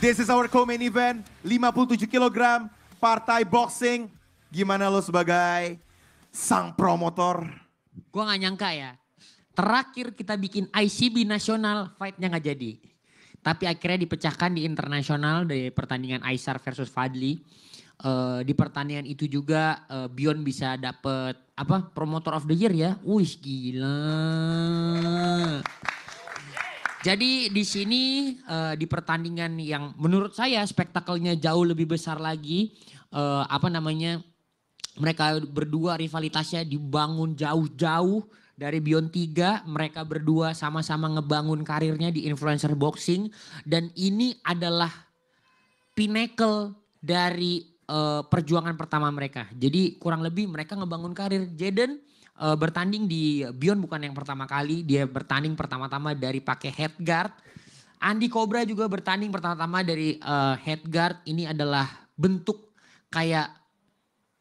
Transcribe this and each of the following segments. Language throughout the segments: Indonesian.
This is our co-main event, 57 kg, partai boxing. Gimana lo sebagai sang promotor? Gue gak nyangka ya, terakhir kita bikin ICB nasional, fightnya gak jadi. Tapi akhirnya dipecahkan di internasional dari pertandingan Aisar versus Fadli. Di pertandingan itu juga Bion bisa dapet promotor of the year ya. Wih gila. Jadi di sini di pertandingan yang menurut saya spektakelnya jauh lebih besar lagi. Mereka berdua rivalitasnya dibangun jauh-jauh dari Beyond 3. Mereka berdua sama-sama ngebangun karirnya di influencer boxing. Dan ini adalah pinnacle dari perjuangan pertama mereka. Jadi kurang lebih mereka ngebangun karir. Jaden bertanding di Beyond bukan yang pertama kali. Dia bertanding pertama-tama dari pakai headguard. Andy Cobra juga bertanding pertama-tama dari headguard. Ini adalah bentuk kayak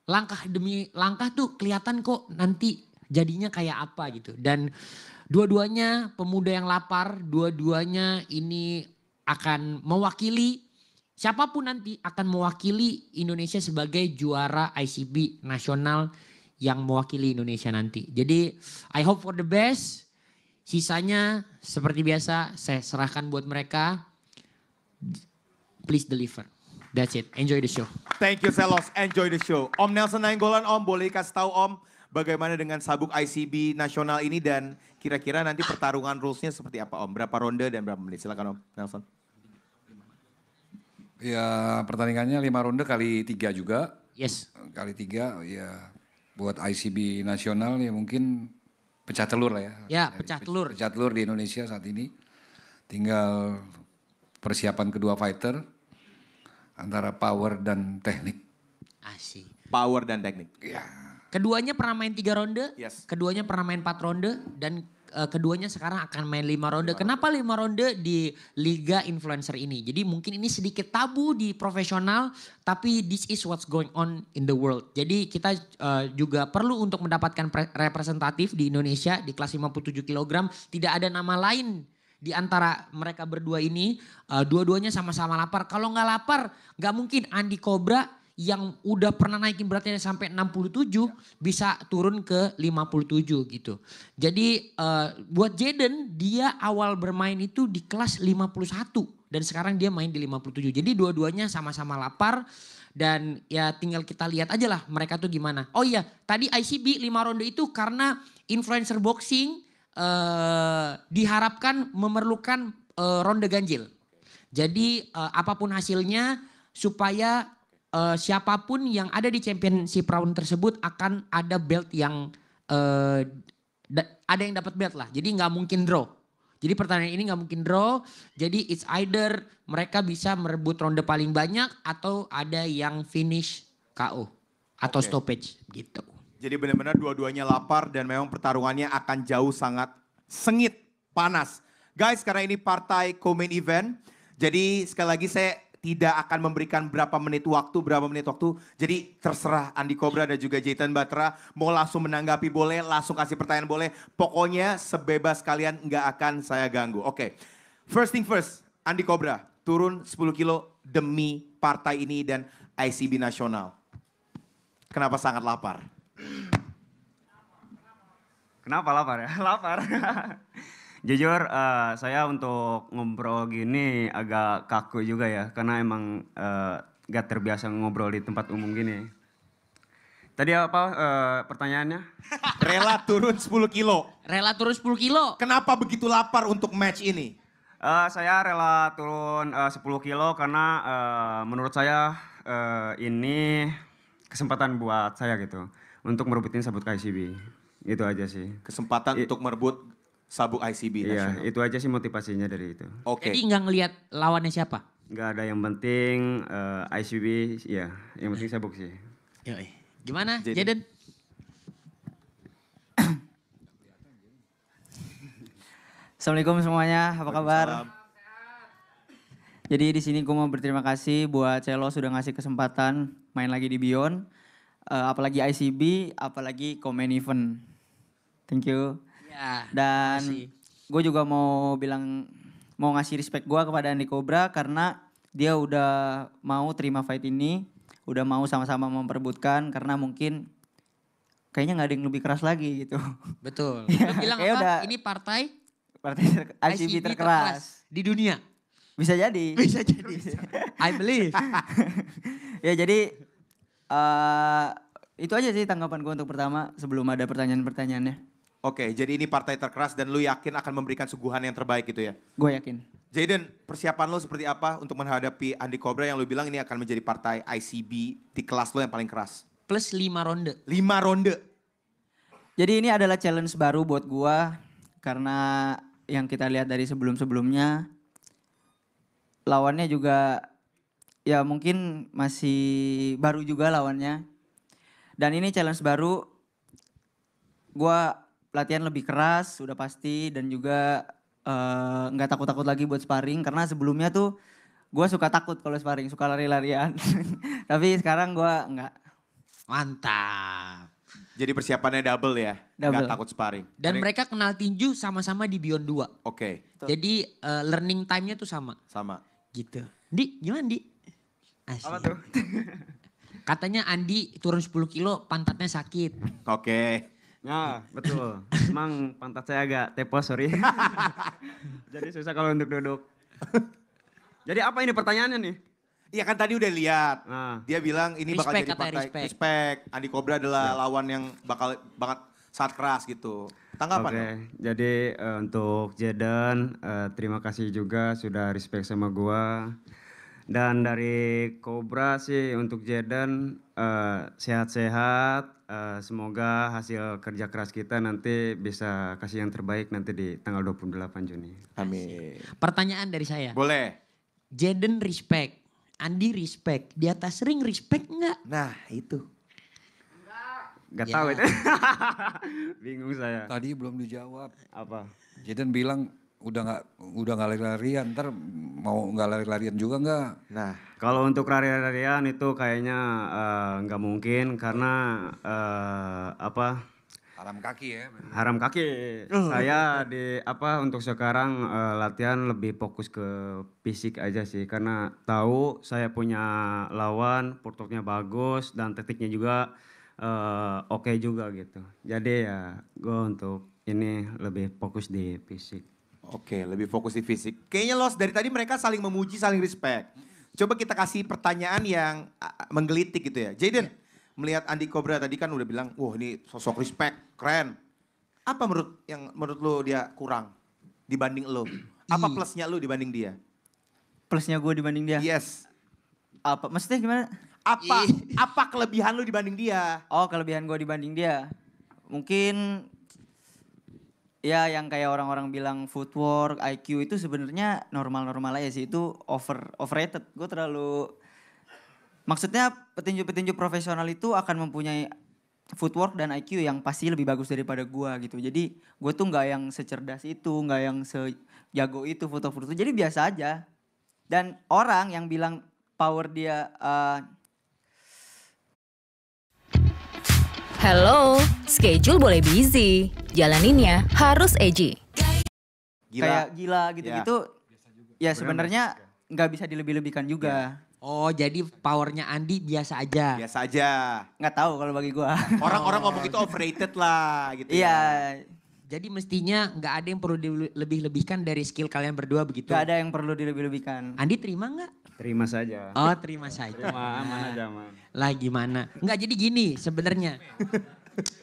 langkah demi langkah tuh kelihatan kok nanti jadinya kayak apa gitu. Dan dua-duanya pemuda yang lapar, dua-duanya ini akan mewakili, siapapun nanti akan mewakili Indonesia sebagai juara ICB nasional yang mewakili Indonesia nanti. Jadi I hope for the best. Sisanya seperti biasa saya serahkan buat mereka. Please deliver. That's it. Enjoy the show. Thank you Selos, enjoy the show. Om Nelson Nainggolan, Om boleh kasih tahu Om bagaimana dengan sabuk ICB nasional ini dan kira-kira nanti pertarungan rulesnya seperti apa Om? Berapa ronde dan berapa menit? Silakan Om Nelson. Ya pertandingannya 5 ronde kali 3 juga. Yes. Kali 3 ya buat ICB nasional ya mungkin pecah telur lah ya. Ya pecah telur. Pecah telur di Indonesia saat ini. Tinggal persiapan kedua fighter. Antara power dan teknik. Asik. Power dan teknik. Ya. Keduanya pernah main 3 ronde. Yes. Keduanya pernah main 4 ronde. Dan keduanya sekarang akan main 5 ronde. Kenapa 5 ronde di Liga Influencer ini? Jadi mungkin ini sedikit tabu di profesional. Tapi this is what's going on in the world. Jadi kita juga perlu untuk mendapatkan representatif di Indonesia di kelas 57 kg. Tidak ada nama lain di antara mereka berdua ini. Dua-duanya sama-sama lapar. Kalau nggak lapar nggak mungkin Andy Cobra yang udah pernah naikin beratnya sampai 67 bisa turun ke 57 gitu. Jadi buat Jaden dia awal bermain itu di kelas 51 dan sekarang dia main di 57. Jadi dua-duanya sama-sama lapar dan ya tinggal kita lihat aja lah mereka tuh gimana. Oh iya tadi ICB 5 ronde itu karena influencer boxing diharapkan memerlukan ronde ganjil. Jadi apapun hasilnya supaya siapapun yang ada di championship round tersebut akan ada belt yang ada yang dapat belt lah. Jadi nggak mungkin draw. Jadi pertandingan ini nggak mungkin draw. Jadi it's either mereka bisa merebut ronde paling banyak atau ada yang finish KO atau stoppage gitu. Jadi benar-benar dua-duanya lapar dan memang pertarungannya akan jauh sangat sengit, panas. Guys, karena ini partai co-main event, jadi sekali lagi saya tidak akan memberikan berapa menit waktu. Jadi terserah Andy Cobra dan juga Jaden Batra mau langsung menanggapi boleh, langsung kasih pertanyaan boleh. Pokoknya sebebas kalian nggak akan saya ganggu. Oke, first thing first, Andy Cobra turun 10 kilo demi partai ini dan ICB nasional. Kenapa sangat lapar? Kenapa lapar ya? Lapar. Jujur saya untuk ngobrol gini agak kaku juga ya. Karena emang gak terbiasa ngobrol di tempat umum gini. Tadi apa pertanyaannya? Rela turun 10 kilo. Rela turun 10 kilo. Kenapa begitu lapar untuk match ini? Saya rela turun 10 kilo karena menurut saya ini kesempatan buat saya gitu. Untuk merebutin sabuk ICB. Itu aja sih. Kesempatan untuk merebut sabuk ICB nasional. Iya, itu aja sih motivasinya dari itu. Oke. Jadi nggak ngelihat lawannya siapa? Nggak ada yang penting ICB, ya yang penting sabuk sih. Yoi. Gimana Jaden? Jaden? Assalamualaikum semuanya, apa kabar? Waalaikumsalam. Jadi di sini gue mau berterima kasih buat Celo sudah ngasih kesempatan main lagi di Beyond. Apalagi ICB, apalagi co-main event. Thank you. Ya, Dan gue juga mau ngasih respect gue kepada Andy Cobra karena dia udah mau terima fight ini, udah mau sama-sama memperebutkan karena mungkin kayaknya nggak ada yang lebih keras lagi gitu. Betul. Lu bilang Kayak apa? udah Ini partai partai ICB terkeras. di dunia. Bisa jadi. Bisa jadi. I believe. Ya jadi itu aja sih tanggapan gue untuk pertama sebelum ada pertanyaan-pertanyaannya. Oke, jadi ini partai terkeras dan lu yakin akan memberikan suguhan yang terbaik gitu ya? Gue yakin. Jaden, persiapan lo seperti apa untuk menghadapi Andi Cobra yang lu bilang ini akan menjadi partai ICB di kelas lo yang paling keras? Plus 5 ronde. 5 ronde. Jadi ini adalah challenge baru buat gue karena yang kita lihat dari sebelum-sebelumnya lawannya juga ya mungkin masih baru juga lawannya. Dan ini challenge baru, gue latihan lebih keras udah pasti dan juga nggak takut-takut lagi buat sparring karena sebelumnya tuh gue suka takut kalau sparring, suka lari-larian. Tapi sekarang gue nggak. Mantap. Jadi persiapannya double ya? Double. Nggak takut sparring. Dan mereka kenal tinju sama-sama di Beyond 2. Oke, Jadi learning time-nya tuh sama. sama. Gitu. Di, gimana Di? Asik. Apa tuh? Katanya Andi turun 10 kilo pantatnya sakit. Oke. Nah, betul. Emang pantat saya agak tepos, sorry. Jadi susah kalau untuk duduk. Jadi apa ini pertanyaannya nih? Iya kan tadi udah lihat. Nah, Dia bilang ini bakal Respect, jadi katanya partai respect. respect. Andi Cobra adalah lawan yang bakal banget sangat keras gitu. Tanggapan oke. lo? Jadi untuk Jaden, terima kasih juga sudah respect sama gua. Dan dari Cobra sih untuk Jaden sehat-sehat. Semoga hasil kerja keras kita nanti bisa kasih yang terbaik nanti di tanggal 28 Juni. Amin. Pertanyaan dari saya. Boleh. Jaden respect. Andi respect. Di atas ring respect enggak? Nah itu. Gak Ya. tahu itu. Bingung saya. Tadi belum dijawab. Apa? Jaden bilang udah nggak lari-larian, ntar mau nggak lari-larian juga nggak? Nah Kalau untuk lari-larian itu kayaknya nggak mungkin karena apa Haram kaki ya. haram kaki. Saya di apa untuk sekarang latihan lebih fokus ke fisik aja sih karena tahu saya punya lawan, footworknya bagus dan tekniknya juga oke juga gitu. Jadi ya gue untuk ini lebih fokus di fisik. oke, lebih fokus di fisik. Kayaknya Los dari tadi mereka saling memuji, saling respect. Coba kita kasih pertanyaan yang menggelitik gitu ya. Jaden, melihat Andi Cobra tadi kan udah bilang, wah ini sosok respect, keren. Apa menurut lo dia kurang dibanding lo? Apa plusnya lo dibanding dia? Plusnya gue dibanding dia. Yes. Apa? Maksudnya gimana? Apa kelebihan lo dibanding dia? Oh kelebihan gue dibanding dia. Mungkin ya yang kayak orang-orang bilang footwork, IQ itu sebenarnya normal-normal aja sih. Itu overrated. Gue terlalu... Maksudnya petinju-petinju profesional itu akan mempunyai footwork dan IQ yang pasti lebih bagus daripada gue gitu. Jadi gue tuh nggak yang secerdas itu, nggak yang sejago itu footwork itu. Jadi biasa aja. Dan orang yang bilang power dia... Hello, schedule boleh busy. Jalaninnya harus edgy. kayak gila gitu-gitu. Ya sebenarnya nggak bisa dilebih-lebihkan juga. Oh jadi powernya Andi biasa aja. Biasa aja. Nggak tahu kalau bagi gua. Orang-orang ngomong itu overrated lah gitu Iya, ya. Jadi mestinya nggak ada yang perlu dilebih-lebihkan dari skill kalian berdua begitu. nggak ada yang perlu dilebih-lebihkan. Andi terima nggak? Terima saja. Oh terima saja. Terima aman aja aman. Lah gimana? Nggak jadi gini sebenarnya.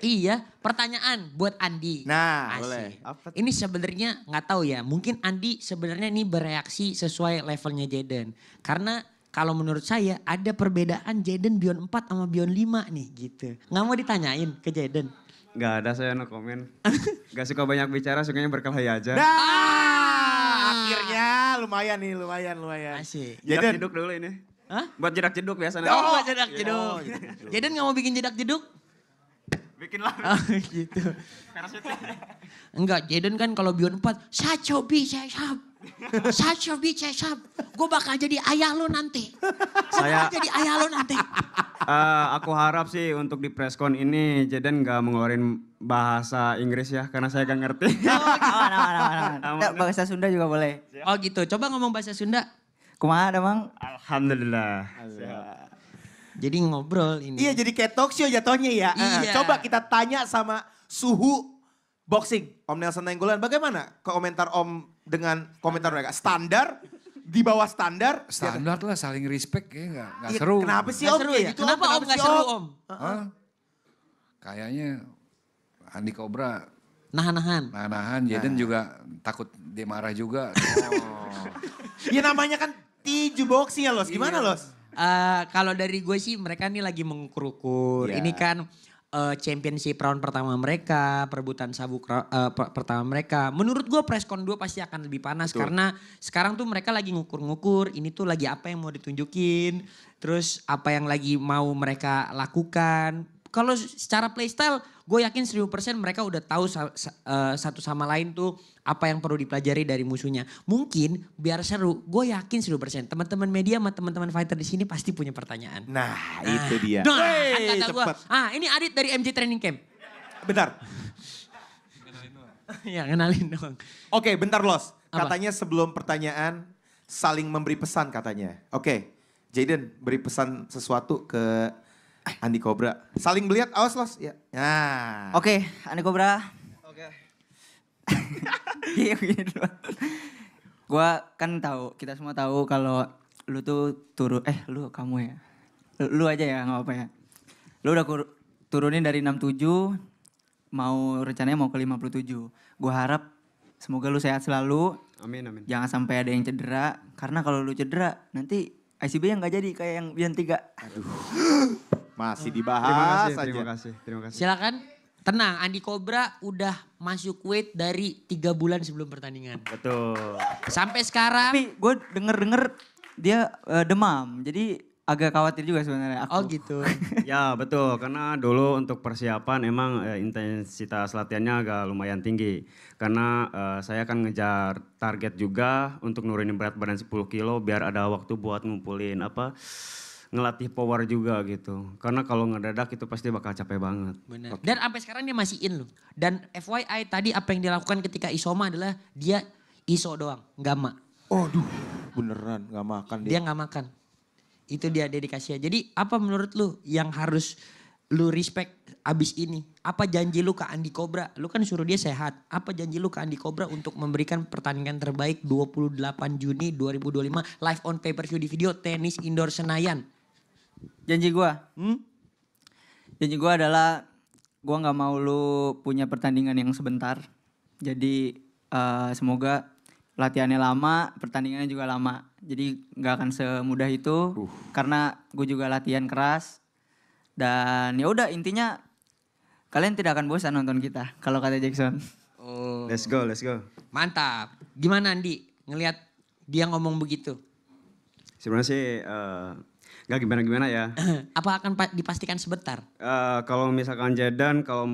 Iya, pertanyaan buat Andi. Nah, Asik. boleh. Ini sebenarnya nggak tahu ya. Mungkin Andi sebenarnya ini bereaksi sesuai levelnya Jaden. Karena kalau menurut saya ada perbedaan Jaden Beyond 4 sama Beyond 5 nih gitu. Nggak mau ditanyain ke Jaden. Gak ada saya no komen. Gak suka banyak bicara, sukanya berkelahi aja. Nah, akhirnya lumayan nih, lumayan. Asik. Jaden. Jedak jeduk dulu ini. Hah? Buat jedak jeduk biasa. Oh, jedak jeduk. Jaden nggak mau bikin jedak jeduk? Bikin lah. Oh gitu. Enggak, Jaden kan kalau Beyond 4, Sachobi Cesap. Sachobi Cesap. Gue bakal jadi ayah lo nanti. Saya Jadi ayah lo nanti. aku harap sih untuk di preskon ini Jaden gak ngeluarin bahasa Inggris ya karena saya gak ngerti. Aman. Nggak, bahasa Sunda juga boleh. Oh gitu, coba ngomong bahasa Sunda. Kumaha ada Mang? Alhamdulillah. Jadi ngobrol ini. Iya jadi kayak talk show jatuhnya ya. Iya. Coba kita tanya sama suhu boxing. Om Nelson Nainggolan bagaimana komentar Om dengan komentar mereka? Standar? Di bawah standar? Standar lah saling respect ya nggak Iya, seru. Kenapa sih Nggak Om? seru Kayak ya? gitu, Kenapa Om nggak sih, seru Om? Hah? Kayaknya Andi Cobra Nahan-nahan. nahan-nahan, Jaden juga takut dia marah juga. Ya namanya kan tinju boxing ya Los. Gimana Iya. Los? Kalau dari gue sih mereka nih lagi mengukur-ukur. Iya. Ini kan championship round pertama mereka, perebutan sabuk pertama mereka. Menurut gue presscon 2 pasti akan lebih panas karena sekarang tuh mereka lagi ngukur-ngukur. Ini tuh lagi apa yang mau ditunjukin, terus apa yang lagi mau mereka lakukan. Kalau secara playstyle gue yakin 1000% mereka udah tahu satu sama lain tuh apa yang perlu dipelajari dari musuhnya. Mungkin biar seru, gue yakin 1000%. Teman-teman media sama teman-teman fighter di sini pasti punya pertanyaan. Nah itu dia. Nah, Wey, kan kata gue, cepet. ini Adit dari MJ Training Camp. Bentar. Ya kenalin dong. Oke bentar Los. Apa? Katanya sebelum pertanyaan saling memberi pesan katanya. Oke Jaden beri pesan sesuatu ke Andi Cobra. Saling melihat, awas Los. Ya. Nah. Oke, Andi Cobra. Oke. Iya begini dulu. Gua kan tahu, kita semua tahu kalau lu tuh kamu ya. Lu aja ya, nggak apa ya. Lu udah turunin dari 67, rencananya mau ke 57. Gua harap semoga lu sehat selalu. Amin, amin. Jangan sampai ada yang cedera, karena kalau lu cedera nanti ICB yang nggak jadi kayak yang Bion 3. Masih Terima dibahas kasih, aja. terima kasih, terima kasih. Silakan. Tenang, Andi Cobra udah masuk weight dari 3 bulan sebelum pertandingan. Betul. Tapi Sampai sekarang. gue denger dia demam, jadi agak khawatir juga sebenarnya aku. Oh gitu. Ya betul, karena dulu untuk persiapan emang intensitas latihannya agak lumayan tinggi. Karena saya kan ngejar target juga untuk nurunin berat badan 10 kilo biar ada waktu buat ngumpulin ngelatih power juga gitu. Karena kalau ngedadak itu pasti bakal capek banget. Benar. Dan sampai sekarang dia masih in loh. Dan FYI tadi apa yang dilakukan ketika isoma adalah dia iso doang, nggak mak. Aduh beneran gak makan Dia nggak makan. Itu dia dedikasinya. Jadi apa menurut lu yang harus lu respect abis ini? Apa janji lu ke Andi Cobra? Lu kan suruh dia sehat. Apa janji lu ke Andi Cobra untuk memberikan pertandingan terbaik 28 Juni 2025 live on pay-per-view di video tenis indoor Senayan? Janji gue adalah gue nggak mau lu punya pertandingan yang sebentar. Jadi semoga latihannya lama, pertandingannya juga lama. Jadi nggak akan semudah itu karena gue juga latihan keras. Dan ya udah intinya kalian tidak akan bosan nonton kita kalau kata Jackson. Oh, Let's go, let's go. mantap. Gimana Andi ngelihat dia ngomong begitu? Sebenarnya sih nggak gimana-gimana ya. Apa akan dipastikan sebentar? Kalau misalkan Jaden kalau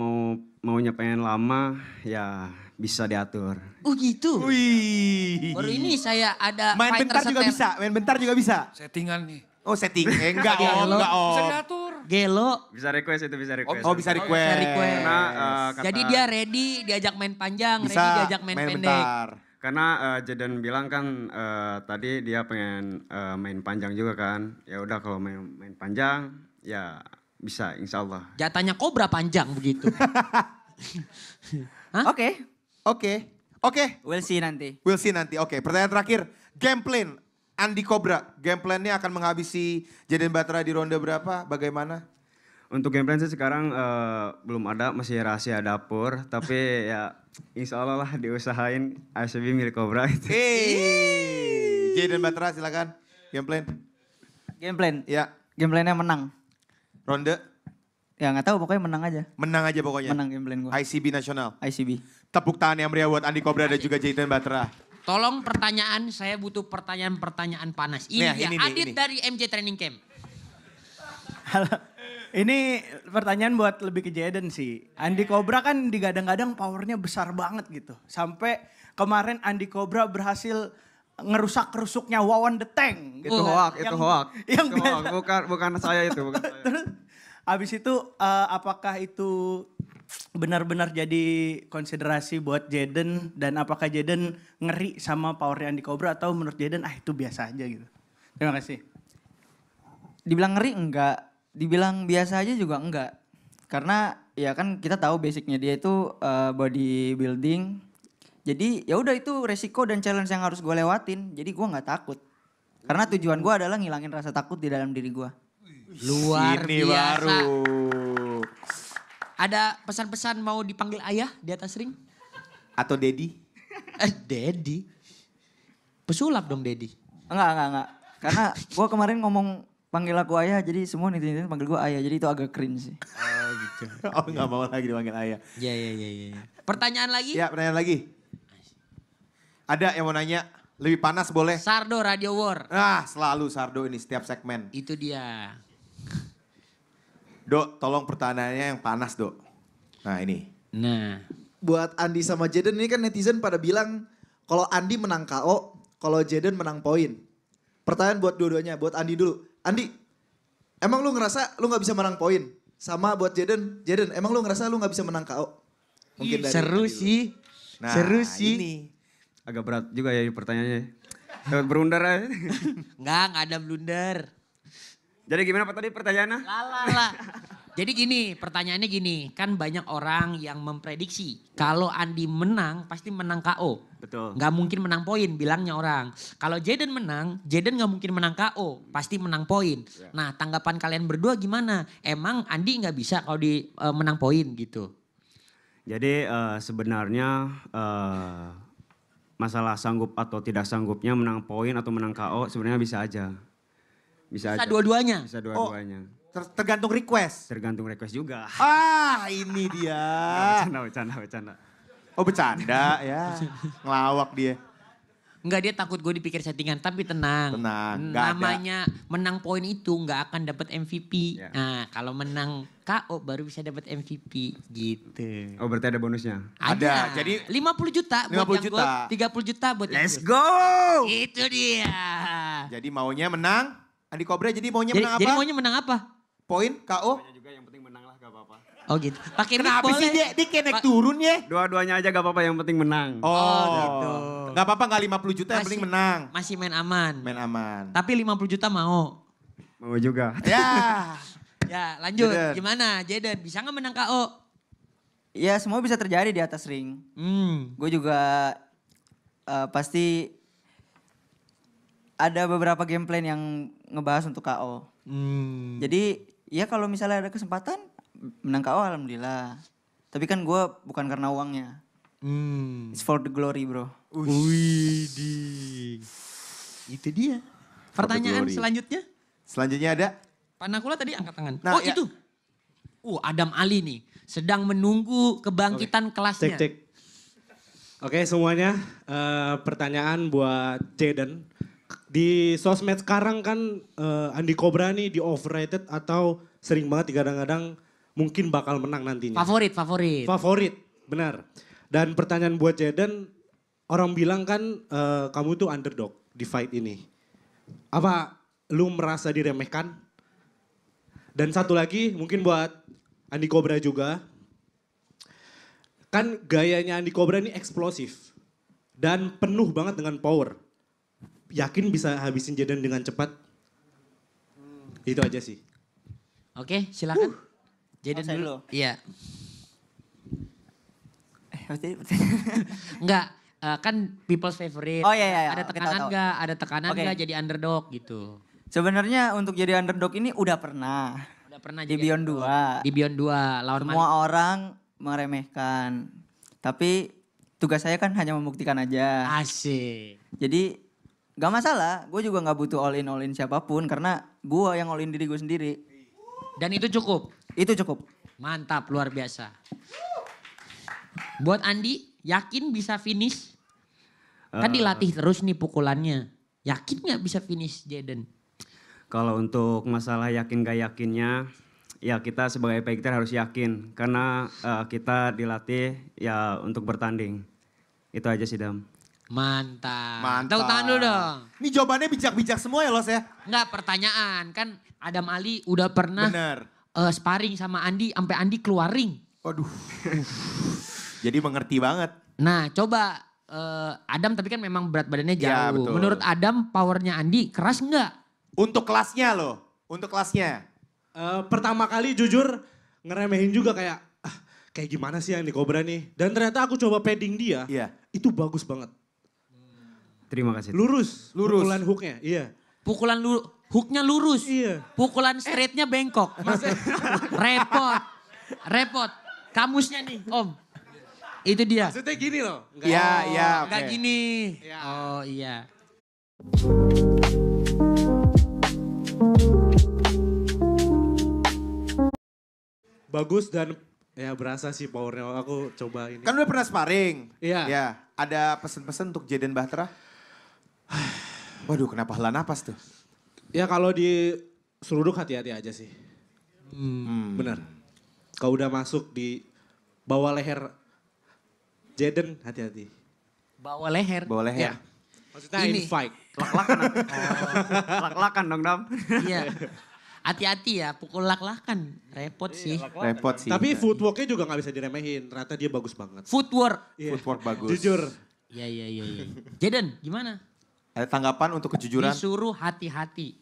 maunya pengen lama ya bisa diatur. Oh gitu. Wih. Baru ini saya ada Main fighter bentar juga setel. bisa, main bentar juga bisa. Settingan nih. Oh setting, enggak Bisa om, dialog. enggak om. Bisa diatur. Gelo. Bisa request itu bisa request. Oh bisa request. Bisa request. Karena, Jadi dia ready diajak main panjang, bisa ready diajak main pendek. bentar. Karena Jaden bilang kan tadi dia pengen main panjang juga kan. Ya udah kalau main panjang ya bisa insya Allah. Jatahnya kobra panjang begitu. Hah? Oke, Oke, we'll see nanti. we'll see nanti. Oke, pertanyaan terakhir. Game plan Andi Cobra. Game plan-nya akan menghabisi Jaden Batra di ronde berapa? Bagaimana? Untuk game plan sih sekarang belum ada, masih rahasia dapur. Tapi ya insya Allah lah diusahain ICB milik Cobra itu. Jaden Batra silakan. Game plan. Game plan, Ya, game plannya menang. ronde Ya nggak tahu pokoknya menang aja. menang aja pokoknya. Menang game plan gue. ICB nasional. ICB. Tepuk tangan yang meriah buat Andi Cobra dan juga Jaden Batra. Tolong pertanyaan, saya butuh pertanyaan-pertanyaan panas. Ini Nah, dia, ini nih, Adit ini. dari MJ Training Camp. Halo. Ini pertanyaan buat lebih ke Jaden sih. Andi Cobra kan digadang-gadang powernya besar banget gitu. Sampai kemarin Andi Cobra berhasil ngerusak rusuknya Wawan the Tank. Itu hoak, itu Yang- hoak. Yang Itu hoak. biasa- Bukan saya itu, bukan saya. Terus Abis itu apakah itu benar-benar jadi konsiderasi buat Jaden dan apakah Jaden ngeri sama powernya Andi Cobra atau menurut Jaden itu biasa aja gitu. Terima kasih. Dibilang ngeri enggak, dibilang biasa aja juga enggak. Karena ya kan kita tahu basicnya dia itu bodybuilding. Jadi ya udah itu resiko dan challenge yang harus gue lewatin. Jadi gue nggak takut. Karena tujuan gue adalah ngilangin rasa takut di dalam diri gue. Luar Ini biasa. baru. Ada pesan-pesan mau dipanggil ayah di atas ring? Atau Dedi? Dedi. Pesulap dong Dedi. Enggak. Karena gue kemarin ngomong panggil aku ayah, jadi semua netizen panggil gue ayah. Jadi itu agak cringe sih. Oh gitu. Oh nggak mau lagi dipanggil ayah. Iya. Pertanyaan lagi? Ya pertanyaan lagi. Ada yang mau nanya? Lebih panas boleh? Sardo Radio War. Nah selalu Sardo ini setiap segmen. Itu dia. Dok tolong pertanyaannya yang panas Dok. Nah ini. Nah. Buat Andi sama Jaden ini kan netizen pada bilang kalau Andi menang KO, kalau Jaden menang poin. Pertanyaan buat dua-duanya, buat Andi dulu. Andi, emang lu ngerasa lu gak bisa menang poin? Sama buat Jaden, emang lu ngerasa lu gak bisa menang KO? Mungkin dari Seru Andi dulu. sih. Nah Seru sih. ini. Agak berat juga ya pertanyaannya. Berundar aja. Enggak ada blunder. Jadi gimana Pak tadi pertanyaannya? Lala. Jadi gini, pertanyaannya gini. Kan banyak orang yang memprediksi. Kalau Andi menang, pasti menang KO. Betul. Nggak mungkin menang poin, bilangnya orang. Kalau Jaden menang, Jaden nggak mungkin menang KO. Pasti menang poin. Nah tanggapan kalian berdua gimana? Emang Andi nggak bisa kalau di menang poin gitu? Jadi sebenarnya masalah sanggup atau tidak sanggupnya menang poin atau menang KO sebenarnya bisa aja. Bisa aja. Dua-duanya? Bisa dua-duanya. Tergantung request. Tergantung request juga. Ah ini dia. Bercanda. Oh bercanda ya. Ngelawak dia. Enggak, dia takut gue dipikir settingan, tapi tenang. Tenang, nggak ada. Namanya menang poin itu nggak akan dapat MVP. Ya. Nah, kalau menang KO baru bisa dapat MVP gitu. Oh berarti ada bonusnya? Ada, jadi 50 juta buat 50 yang juta. gold, 30 juta buat yang Let's gold. go! Itu dia. Jadi maunya menang. Andi Cobra jadi maunya menang Jadi apa? maunya menang apa? Poin KO. Juga yang penting menang lah gak apa-apa. Oh gitu. Pakai mic Kenapa boleh. sih dia kayak naik turun ya? Dua-duanya aja gak apa-apa yang penting menang. Oh, gitu. Gak apa-apa gak 50 juta yang penting menang. Masih main aman. Main aman. Tapi 50 juta mau. Mau juga. Ya. Ya lanjut. Jaden. Gimana Jaden? Bisa nggak menang KO? Ya semua bisa terjadi di atas ring. Gue juga pasti ada beberapa game plan yang ngebahas untuk KO. Jadi ya kalau misalnya ada kesempatan menang KO alhamdulillah. Tapi kan gue bukan karena uangnya. It's for the glory bro. Widih. Itu dia. Pertanyaan glory. selanjutnya. Selanjutnya ada. Pak Nakula tadi angkat tangan. Nah, Oh ya. itu. Adam Ali nih. Sedang menunggu kebangkitan kelasnya. Cek. Oke semuanya, pertanyaan buat Jaden. Di sosmed sekarang kan Andi Cobra nih di overrated atau sering banget kadang-kadang mungkin bakal menang nantinya. Favorit. Favorit, benar. Dan pertanyaan buat Jaden, orang bilang kan kamu tuh underdog di fight ini. Apa lu merasa diremehkan? Dan satu lagi mungkin buat Andi Cobra juga. Kan gayanya Andi Cobra ini eksplosif dan penuh banget dengan power. Yakin bisa habisin Jaden dengan cepat? Itu aja sih. Oke silakan. Jaden saya dulu. dulu. Iya. Pasti- Enggak. Kan people's favorite. Oh, iya. Ada Oke, tekanan tahu. enggak? Ada tekanan Oke. enggak jadi underdog gitu. Sebenarnya untuk jadi underdog ini udah pernah. Udah pernah Di jadi Beyond underdog. 2. Di Beyond 2 lawan Semua orang meremehkan. Tapi tugas saya kan hanya membuktikan aja. Asik. Jadi gak masalah, gue juga gak butuh all in siapapun. Karena gue yang all in diri gue sendiri. Dan itu cukup. Itu cukup. Mantap, luar biasa. Buat Andi, yakin bisa finish? Kan dilatih terus nih pukulannya. Yakin nggak bisa finish Jaden? Kalau untuk masalah yakin gak yakinnya, ya kita sebagai fighter harus yakin. Karena kita dilatih ya untuk bertanding. Itu aja sih Dam. Mantap. Tepuk tangan dulu dong. Ini jawabannya bijak-bijak semua ya Los ya? Enggak pertanyaan. Kan Adam Ali udah pernah Bener. sparring sama Andi sampai Andi keluar ring. Waduh. Jadi mengerti banget. Nah coba Adam tapi kan memang berat badannya jauh. Ya, betul. Menurut Adam powernya Andi keras nggak? Untuk kelasnya loh. Untuk kelasnya. Pertama kali jujur ngeremehin juga kayak, kayak gimana sih Andi Cobra nih. Dan ternyata aku coba padding dia, Iya. itu bagus banget. Terima kasih. Lurus, Lurus. pukulan hooknya, iya. Pukulan hooknya lurus. Iya. Pukulan straightnya bengkok. Repot. Kamusnya nih Om. Itu dia. Maksudnya gini loh. Iya, Enggak oke. gini. Ya. Oh iya. Bagus dan ya berasa sih powernya, aku coba ini. Kan udah pernah sparring. Iya. Ya, ada pesan-pesan untuk Jaden Bahtera? Waduh, kenapa hela napas tuh? Ya kalau di seruduk hati-hati aja sih. Bener. Kalau udah masuk di bawah leher Jaden, hati-hati. Bawa leher. Bawa leher. Ya. Maksudnya in Ini. fight. Lak-lakan dong, Dam. Iya. Hati-hati ya, pukul lak-lakan. Repot sih. Repot sih. Tapi footworknya juga gak bisa diremehin, ternyata dia bagus banget. Footwork. Iya. Footwork bagus. Jujur. Iya. Jaden gimana? Ada tanggapan untuk kejujuran? Disuruh hati-hati.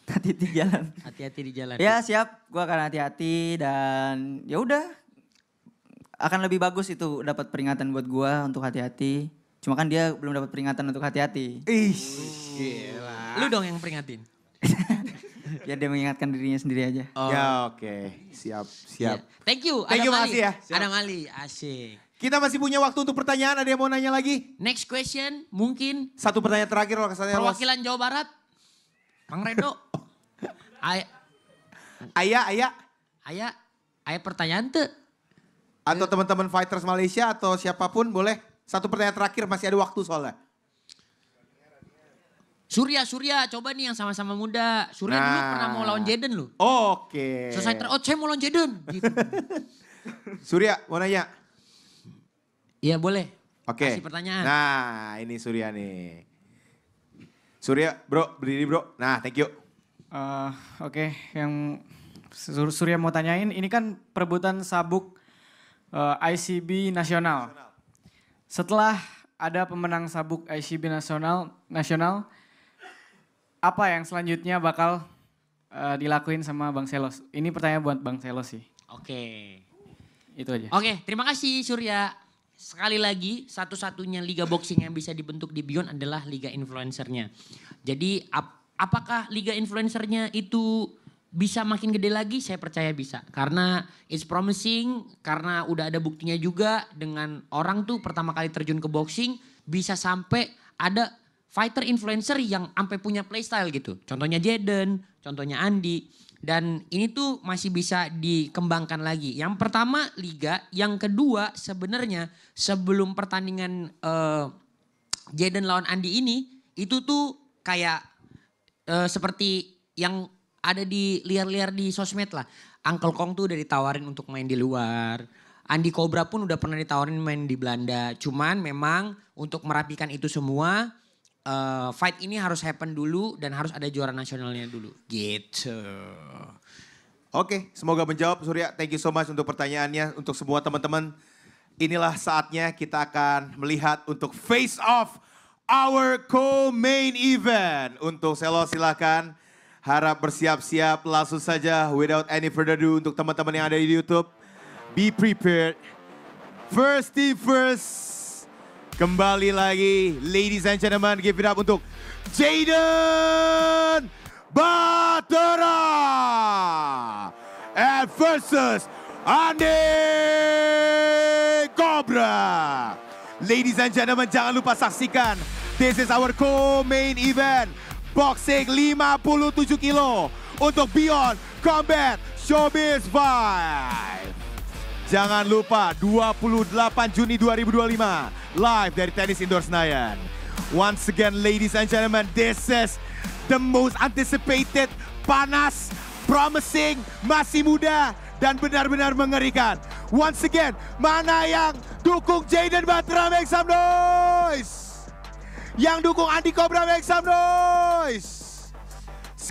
Hati-hati jalan. Hati-hati di jalan. Ya siap, gue akan hati-hati dan ya udah akan lebih bagus itu dapat peringatan buat gue untuk hati-hati. Cuma kan dia belum dapat peringatan untuk hati-hati. Ih. Lu dong yang peringatin. Ya dia mengingatkan dirinya sendiri aja. Ya oke, siap. Iya. Thank you. Thank you, Adam makasih Ali. ya. Adam Ali, asik. Kita masih punya waktu untuk pertanyaan, ada yang mau nanya lagi? Next question mungkin Satu pertanyaan terakhir kalau kesannya los. perwakilan Jawa Barat. Mang Redo. Ayah pertanyaan tuh. Atau teman-teman fighters Malaysia atau siapapun boleh. Satu pertanyaan terakhir, masih ada waktu soalnya. Surya, coba nih yang sama-sama muda. Surya dulu Nah. pernah mau lawan Jaden loh. Oke. Selesai saya mau lawan Jaden. Gitu. Surya, mau nanya? Iya boleh. Oke. Kasih pertanyaan. Nah, ini Surya nih. Surya, bro, berdiri bro. Nah, thank you. Oke, yang Surya mau tanyain, ini kan perebutan sabuk ICB nasional. Setelah ada pemenang sabuk ICB nasional, apa yang selanjutnya bakal dilakuin sama Bang Selos? Ini pertanyaan buat Bang Selos sih. Oke. Itu aja. Oke, terima kasih Surya. Sekali lagi, satu-satunya liga boxing yang bisa dibentuk di Beyond adalah liga influencernya. Jadi apakah liga influencernya itu bisa makin gede lagi? Saya percaya bisa. Karena it's promising, karena udah ada buktinya juga dengan orang tuh pertama kali terjun ke boxing bisa sampai ada fighter influencer yang sampai punya playstyle gitu. Contohnya Jaden, contohnya Andi. Dan ini tuh masih bisa dikembangkan lagi. Yang pertama liga, yang kedua sebenarnya sebelum pertandingan Jaden lawan Andi ini, itu tuh kayak seperti yang ada di liar-liar di sosmed lah. Uncle Kong tuh udah ditawarin untuk main di luar. Andi Cobra pun udah pernah ditawarin main di Belanda. Cuman memang untuk merapikan itu semua, fight ini harus happen dulu dan harus ada juara nasionalnya dulu. Gitu. Oke, semoga menjawab Surya. Thank you so much untuk pertanyaannya. Untuk semua teman-teman, inilah saatnya kita akan melihat untuk face off our co-main event. Untuk Selo silakan, harap bersiap-siap langsung saja without any further ado untuk teman-teman yang ada di YouTube. Be prepared. First thing first. Kembali lagi, ladies and gentlemen, give it up untuk Jaden Bahtera and versus Andi Cobra. Ladies and gentlemen, jangan lupa saksikan. This is our co-main event. Boxing 57 kilo untuk Beyond Combat Showbiz 5. Jangan lupa 28 Juni 2025 live dari Tenis Indoor Senayan. Once again ladies and gentlemen, this is the most anticipated, panas, promising, masih muda dan benar-benar mengerikan. Once again, mana yang dukung Jaden Bahtera, make some noise. Yang dukung Andi Cobra, make some noise.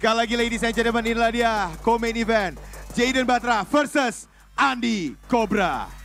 Sekali lagi ladies and gentlemen, inilah dia co-main event. Jaden Batra versus Andi Cobra.